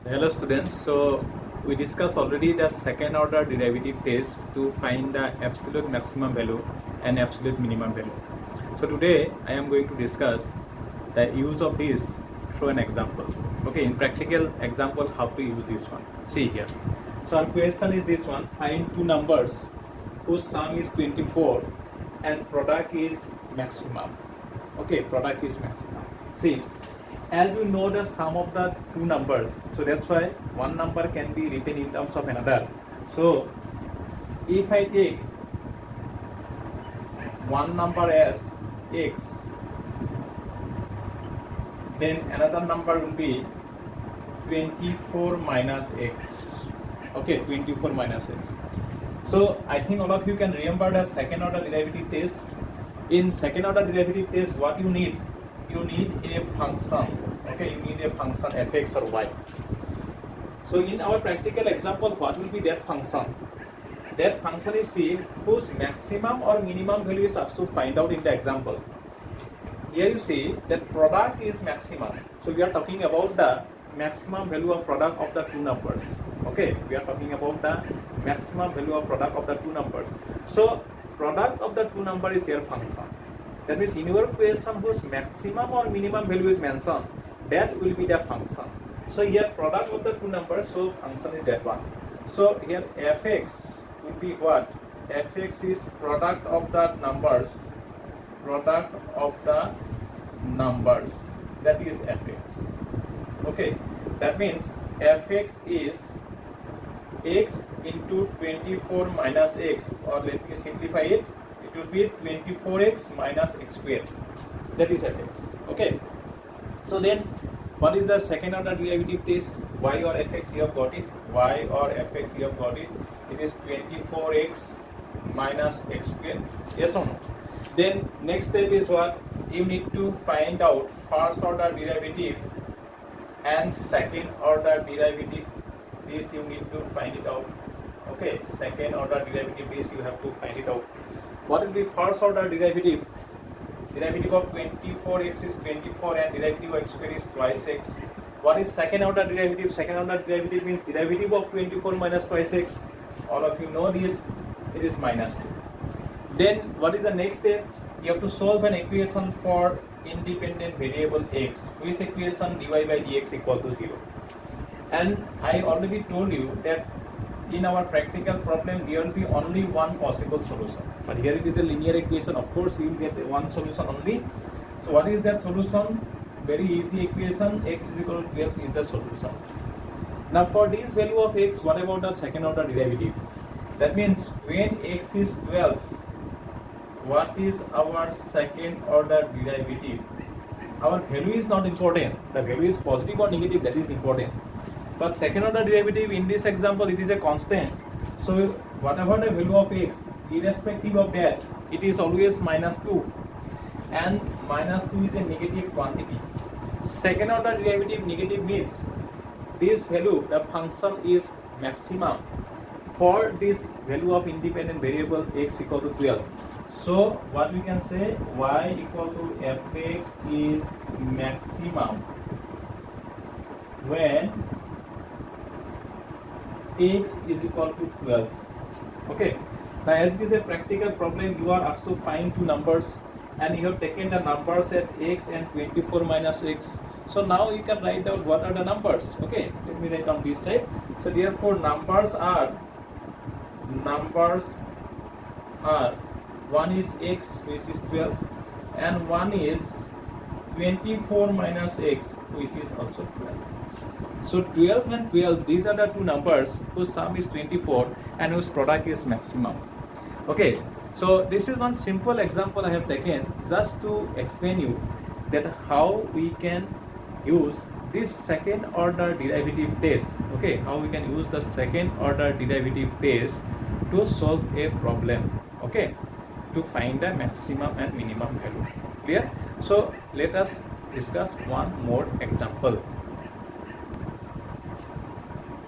Hello students, so we discussed already the second order derivative test to find the absolute maximum value and absolute minimum value. So today I am going to discuss the use of this through an example. Okay, in practical example how to use this one. See here. So our question is this one: find two numbers whose sum is 24 and product is maximum. Okay, product is maximum. See, as we know the sum of the two numbers, so that's why one number can be written in terms of another. So if I take one number as x, then another number will be 24 minus x. Okay, 24 minus x. So I think all of you can remember the second order derivative test. In second order derivative test, what you need a function. Okay, you need a function fx or y. So in our practical example, what will be that function? That function is c whose maximum or minimum value is asked to find out in the example. Here you see that product is maximum. So we are talking about the maximum value of product of the two numbers. Okay, we are talking about the maximum value of product of the two numbers. So product of the two numbers is your function. That means in your question whose maximum or minimum value is mentioned, that will be the function. So here product of the two numbers, so function is that one. So here fx will be what? Fx is product of the numbers. Product of the numbers, that is fx. Okay, that means fx is x into 24 minus x, or let me simplify it, it will be 24x minus x square, that is fx. Okay, so then what is the second order derivative test? Y or fx, you have got it. Y or fx, you have got it. It is 24x minus x square. Yes or no? Then next step is what? You need to find out first order derivative and second order derivative. This you need to find it out. Okay, second order derivative, this you have to find it out. What will be first order derivative? Derivative of 24x is 24 and derivative of x square is twice x. What is second order derivative? Second order derivative means derivative of 24 minus twice x. All of you know this, it is minus 2. Then what is the next step? You have to solve an equation for independent variable x, which equation dy by dx equal to 0. And I already told you that in our practical problem there will be only one possible solution, but here it is a linear equation. Of course you will get one solution only. So what is that solution? Very easy equation, x is equal to 12 is the solution. Now for this value of x, what about the second order derivative? That means when x is 12, what is our second order derivative? Our value is not important, the value is positive or negative, that is important. But second order derivative in this example, it is a constant. So whatever the value of x, irrespective of that, it is always minus 2. And minus 2 is a negative quantity. Second order derivative negative means this value, the function is maximum for this value of independent variable x equal to 12. So what we can say, y equal to fx is maximum when x is equal to 12. Okay, now as it is a practical problem, you are asked to find two numbers and you have taken the numbers as x and 24 minus x. So now you can write down what are the numbers. Okay, let me write on this side. So therefore numbers are one is x, which is 12, and one is 24 minus x, which is also 12. So 12 and 12, these are the two numbers whose sum is 24 and whose product is maximum. Okay, so this is one simple example I have taken just to explain you that how we can use this second order derivative test. Okay, how we can use the second order derivative test to solve a problem. Okay, to find the maximum and minimum value. Clear? So let us discuss one more example.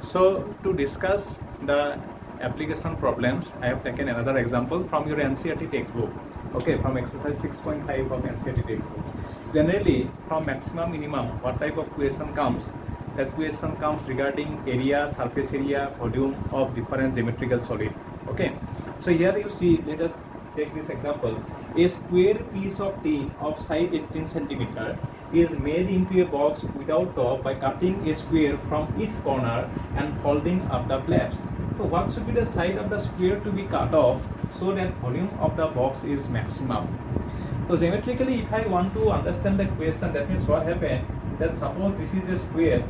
So to discuss the application problems, I have taken another example from your NCERT textbook. Okay, from exercise 6.5 of NCERT textbook. Generally, from maximum minimum, what type of question comes? the question comes regarding area, surface area, volume of different geometrical solid. Okay, so here you see, let us take this example. A square piece of tin of size 18 centimeter is made into a box without top by cutting a square from each corner and folding up the flaps. So what should be the side of the square to be cut off so that volume of the box is maximum? So geometrically, if I want to understand the question, that means what happened, that suppose this is a square,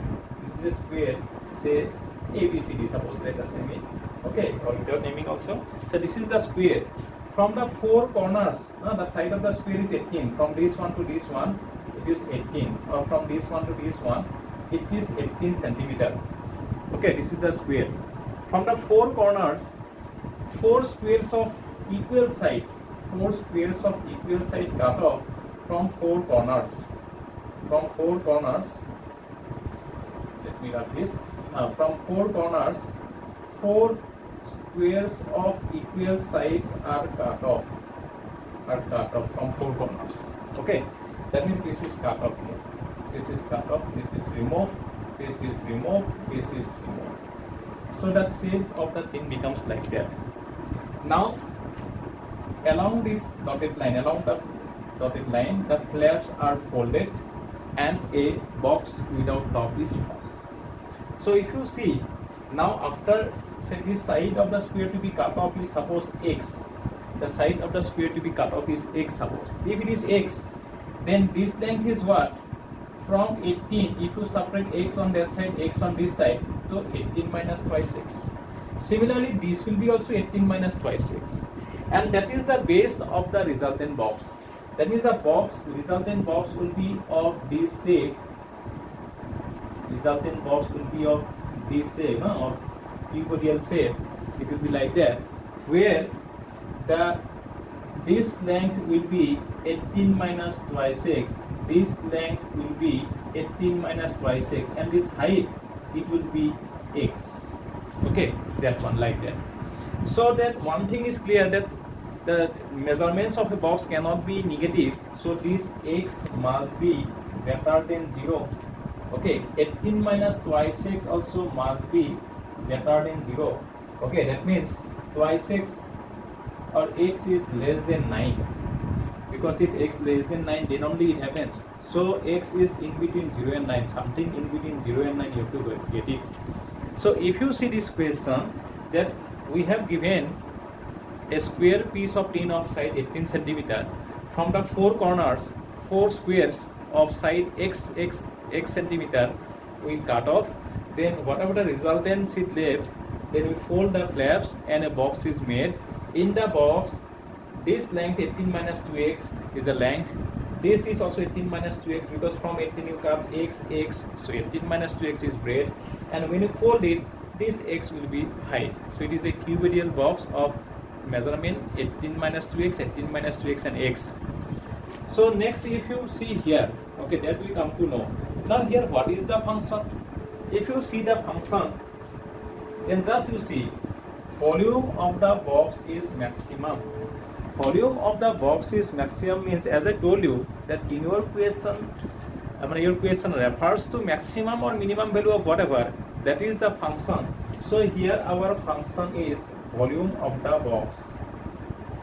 say ABCD, suppose let us name it, okay, or without naming also. So this is the square. From the four corners, the side of the square is 18. From this one to this one, it is 18. Or from this one to this one, it is 18 centimeter. Okay, this is the square. From the four corners, four squares of equal side cut off from four corners. Let me write this. From four corners, four squares of equal sides are cut off from four corners. Okay, that means this is cut off here. This is cut off. This is removed. This is removed. This is removed. So the shape of the thing becomes like that. Now, along this dotted line, the flaps are folded and a box without top is formed. So if you see, now after say this side of the square to be cut off is suppose x, the side of the square to be cut off is x suppose. If it is x, then this length is what? From 18, if you subtract x on that side, x on this side, so 18 minus twice x. Similarly, this will be also 18 minus twice x. And that is the base of the resultant box. That means the resultant box will be of this shape. Resultant box will be of this shape, or cuboidal shape. It will be like that, where this length will be 18 minus twice x. This length will be 18 minus twice x, and this height, it will be x. Okay, that one like that. So that one thing is clear, that the measurements of a box cannot be negative, so this x must be greater than 0. Okay, 18 minus twice x also must be greater than 0. Okay, that means twice x or x is less than 9, because if x less than 9, then only it happens. So x is in between 0 and 9, something in between 0 and 9 you have to get it. So if you see this question, that we have given a square piece of tin of side 18 centimeter. From the four corners, four squares of side x centimeter we cut off. Then whatever the resultant sheet left, then we fold the flaps and a box is made. In the box, this length 18 minus 2x is the length. This is also 18 minus 2x, because from 18 you cut x, so 18 minus 2x is breadth. And when you fold it, this x will be height. So it is a cuboidal box of measurement 18 minus 2x, 18 minus 2x and x. So next, if you see here, okay, that we come to know. Now here, what is the function? If you see the function, then just you see, volume of the box is maximum. Volume of the box is maximum means, as I told you, that in your question refers to maximum or minimum value of whatever, that is the function. So here our function is volume of the box.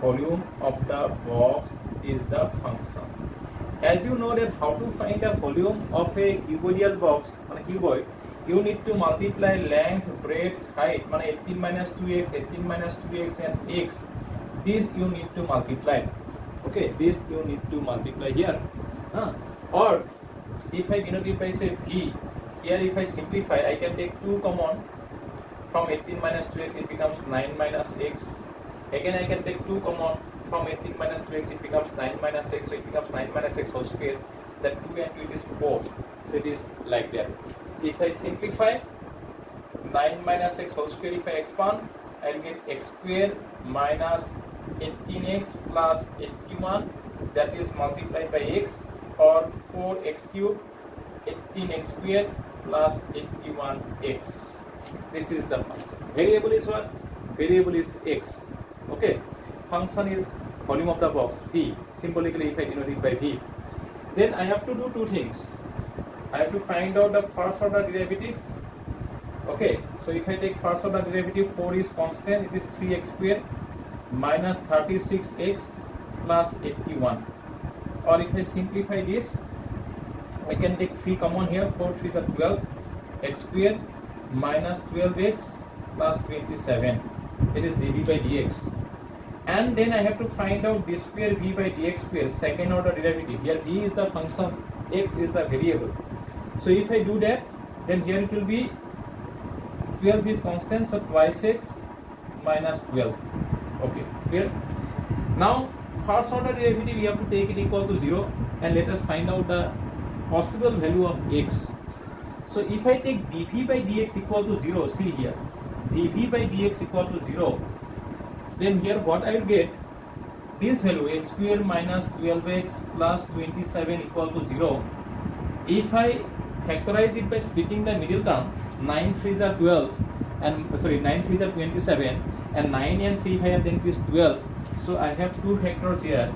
Volume of the box is the function. As you know that how to find the volume of a cuboidal box, on a cuboid, you need to multiply length, breadth, height, 18 minus 2x, 18 minus 2x and x. This you need to multiply. Okay, this you need to multiply here. Or if I denote it by say v, here if I simplify, I can take 2 common. From 18 minus 2x it becomes 9 minus x. Again I can take 2 common. From 18 minus 2x it becomes 9 minus x, so it becomes 9 minus x whole square. That 2 and 2 it is 4. So it is like that. If I simplify 9 minus x whole square, if I expand, I will get x square minus 18x plus 81, that is multiplied by x, or 4x cube, 18x square plus 81x. This is the function. Variable is what? Variable is x. Okay. Function is volume of the box, v. Symbolically, if I denote it by v, then I have to do two things. I have to find out the first order derivative. Okay, so if I take first order derivative, 4 is constant, it is 3x square minus 36x plus 81. Or if I simplify this, I can take 3 common here, 4 3 are 12, x square minus 12x plus 27. It is dv by dx. And then I have to find out d square v by dx square, second order derivative. Here v is the function, x is the variable. So if I do that, then here it will be 12 is constant, so twice x minus 12. Okay, clear? Now first order derivative we have to take it equal to 0, and let us find out the possible value of x. So if I take dv by dx equal to 0, see here, dv by dx equal to 0, then here what I will get, this value x square minus 12x plus 27 equal to 0. If I factorize it by splitting the middle term, 9 3s are 12, and sorry, 9 3s are 27, and 9 and 3 higher than it is 12. So I have two factors here,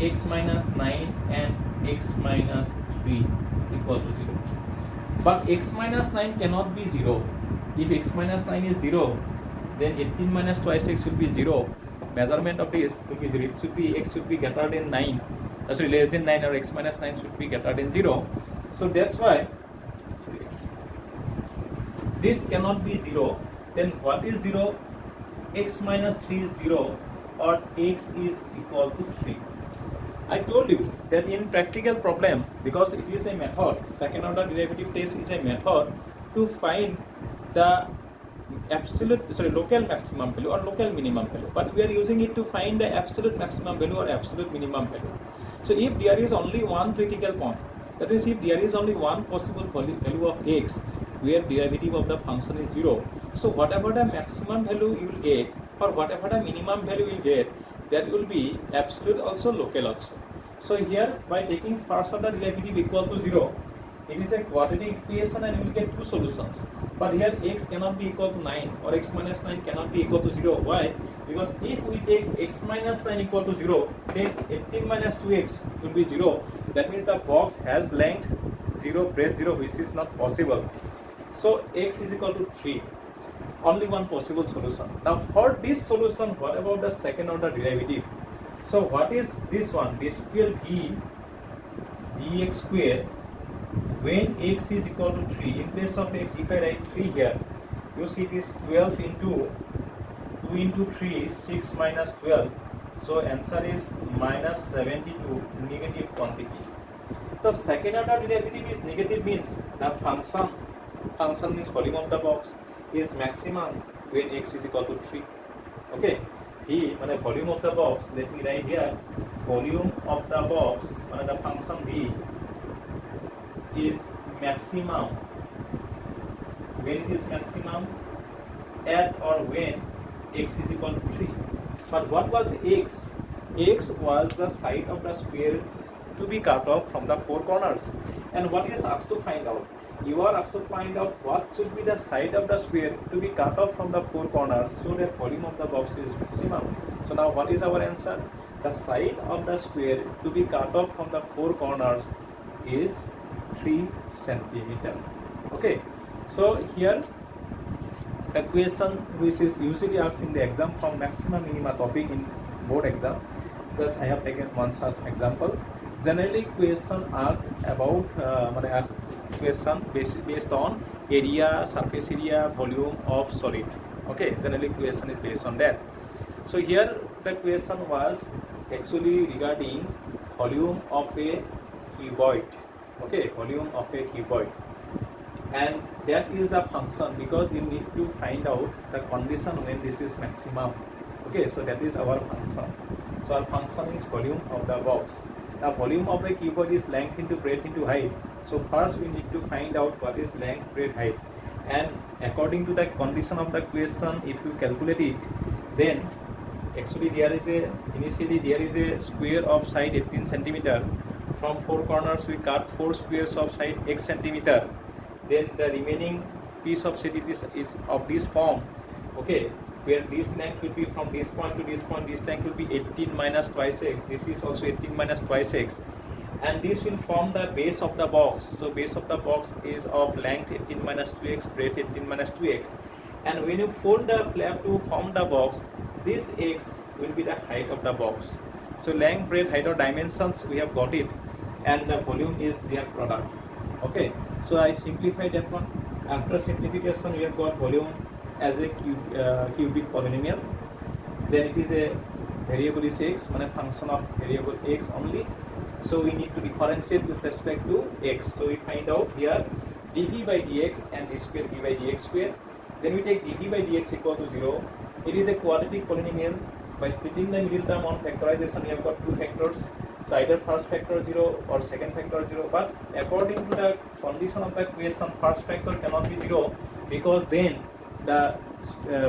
x minus 9 and x minus 3 equal to 0. But x minus 9 cannot be 0. If x minus 9 is 0, then 18 minus twice x will be 0. Measurement of this will be 0. It should be x should be greater than 9. Sorry, less than 9, or x minus 9 should be greater than 0. So that's why, sorry, this cannot be 0. Then what is 0? X minus 3 is 0, or x is equal to 3. I told you that in practical problem, because it is a method, second order derivative test is a method to find the local maximum value or local minimum value, but we are using it to find the absolute maximum value or absolute minimum value. So if there is only one critical point, that is, if there is only one possible value of x where derivative of the function is 0, so whatever the maximum value you will get, or whatever the minimum value you will get, that will be absolute also, local also. So here, by taking first order derivative equal to 0, it is a quadratic equation and we will get two solutions. But here x cannot be equal to 9, or x minus 9 cannot be equal to 0. Why? Because if we take x minus 9 equal to 0, then 18 minus 2x will be 0. That means the box has length 0, breadth 0, which is not possible. So x is equal to 3. Only one possible solution. Now for this solution, what about the second order derivative? So what is this one? d square v dx square when x is equal to 3. In place of x, if I write 3 here, you see it is 12 into 2 into 3, 6 minus 12. So answer is minus 72, negative quantity. The second order derivative is negative, means the function means volume of the box, is maximum when x is equal to 3. Okay, v মানে volume of the box, let me write here, volume of the box মানে the function v is maximum when it is maximum at or when x is equal to 3. But what was x? X was the side of the square to be cut off from the four corners. And what is asked to find out? You are asked to find out what should be the side of the square to be cut off from the four corners so that volume of the box is maximum. So now what is our answer? The side of the square to be cut off from the four corners is 3 centimeter. Okay, so here the question which is usually asked in the exam from maximum minima topic in board exam, thus I have taken one such example. Generally question asks about question based on area, surface area, volume of solid. Okay, generally question is based on that. So here the question was actually regarding volume of a cuboid. Okay, volume of a cuboid, and that is the function, because you need to find out the condition when this is maximum. Okay, so that is our function. So our function is volume of the box. Now volume of the cuboid is length into breadth into height. So first we need to find out what is length, breadth, height, and according to the condition of the question, if you calculate it, then actually initially there is a square of side 18 centimeter. From four corners we cut 4 squares of side x centimeter. Then the remaining piece of side is of this form. Okay, where this length will be from this point to this point. This length will be 18 minus twice x. This is also 18 minus twice x. and this will form the base of the box. So base of the box is of length 18 minus 2x, breadth 18 minus 2x, and when you fold the flap to form the box, this x will be the height of the box. So length, breadth, height or dimensions we have got it, and the volume is their product. Okay, so I simplify that one. After simplification, we have got volume as a cubic polynomial. Then it is a variable is x, one function of variable x only. So we need to differentiate with respect to x. So we find out here dv by dx and d square v by dx square. Then we take dv by dx equal to 0. It is a quadratic polynomial. By splitting the middle term on factorization, we have got two factors. So either first factor 0 or second factor 0. But according to the condition of the question, first factor cannot be 0, because then the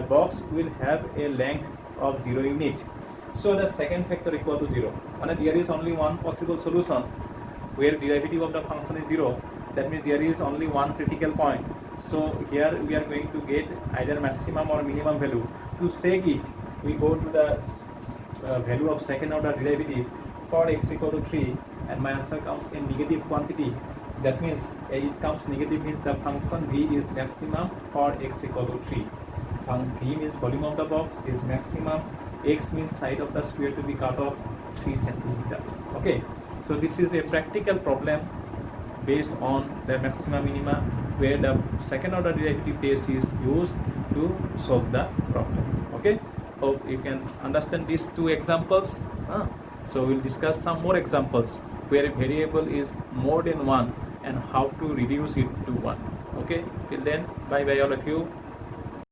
box will have a length of 0 unit. So the second factor equal to 0. And there is only one possible solution where derivative of the function is 0. That means there is only one critical point. So here we are going to get either maximum or minimum value. To check it, we go to the value of second order derivative for x equal to 3, and my answer comes in negative quantity. That means it comes negative, means the function v is maximum for x equal to 3. V means volume of the box is maximum, x means side of the square to be cut off 3 centimeter. Okay, so this is a practical problem based on the maxima minima, where the second order derivative test is used to solve the problem. Okay, hope you can understand these two examples. So we'll discuss some more examples where a variable is more than one and how to reduce it to one. Okay, till then, bye bye all of you.